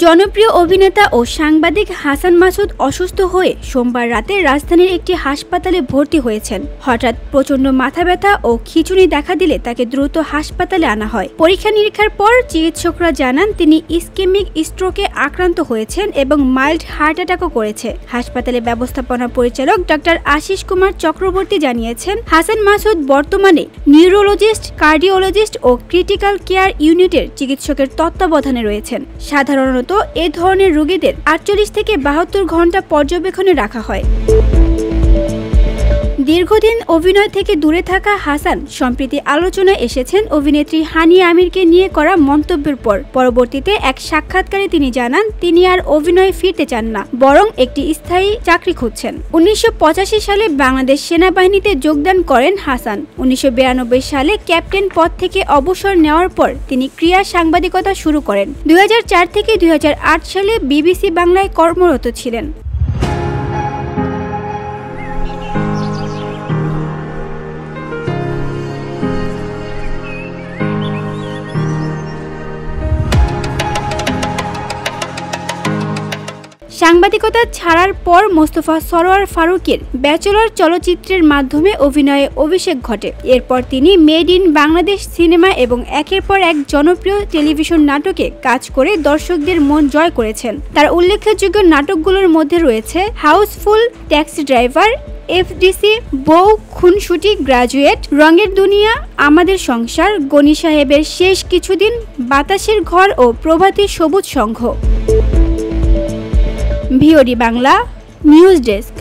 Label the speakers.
Speaker 1: জনপ্রিয় অভিনেতা ও সাংবাদিক হাসান মাসুদ অসুস্থ হয়ে সোমবার রাতে রাজধানীর একটি হাসপাতালে ভর্তি হয়েছেন। হঠাৎ প্রচণ্ড মাথা ব্যথা ও খিঁচুনি দেখা দিলে তাকে দ্রুত হাসপাতালে আনা হয়। পরীক্ষা নিরীক্ষার পর চিকিৎসকরা জানান তিনি ইসকেমিক স্ট্রোকে আক্রান্ত হয়েছেন এবং মাইল্ড হার্ট অ্যাটাকও করেছে। হাসপাতালে ব্যবস্থাপনা পরিচালক ডক্টর আশিস কুমার চক্রবর্তী জানিয়েছেন, হাসান মাসুদ বর্তমানে নিউরোলজিস্ট, কার্ডিওলজিস্ট ও ক্রিটিক্যাল কেয়ার ইউনিটের চিকিৎসকের তত্ত্বাবধানে রয়েছেন। সাধারণত এ ধরনের রোগীদের ৪৮ থেকে ৭২ ঘন্টা পর্যবেক্ষণে রাখা হয়। দীর্ঘদিন অভিনয় থেকে দূরে থাকা হাসান সম্প্রতি আলোচনায় এসেছেন অভিনেত্রী হানিয়া আমিরকে নিয়ে করা মন্তব্যের পর। পরবর্তীতে এক সাক্ষাৎকারে তিনি জানান, তিনি আর অভিনয়ে ফিরতে চান না, বরং একটি স্থায়ী চাকরি খুঁজছেন। ১৯৮৫ সালে বাংলাদেশ সেনাবাহিনীতে যোগদান করেন হাসান। ১৯৯২ সালে ক্যাপ্টেন পদ থেকে অবসর নেওয়ার পর তিনি ক্রীড়া সাংবাদিকতা শুরু করেন। ২০০৪ থেকে ২০০৮ সালে বিবিসি বাংলায় কর্মরত ছিলেন। সাংবাদিকতা ছাড়ার পর মোস্তফা সরোয়ার ফারুকের ব্যাচেলর চলচ্চিত্রের মাধ্যমে অভিনয়ে অভিষেক ঘটে। এরপর তিনি মেড ইন বাংলাদেশ সিনেমা এবং একের পর এক জনপ্রিয় টেলিভিশন নাটকে কাজ করে দর্শকদের মন জয় করেছেন। তার উল্লেখযোগ্য নাটকগুলোর মধ্যে রয়েছে হাউসফুল, ট্যাক্সি ড্রাইভার, এফডিসি, বউ, খুনসুটি, গ্রাজুয়েট, রঙের দুনিয়া, আমাদের সংসার, গনি সাহেবের শেষ কিছুদিন, বাতাসের ঘর ও Prabhati Sabuj Sangha. VOD Bangla news desk.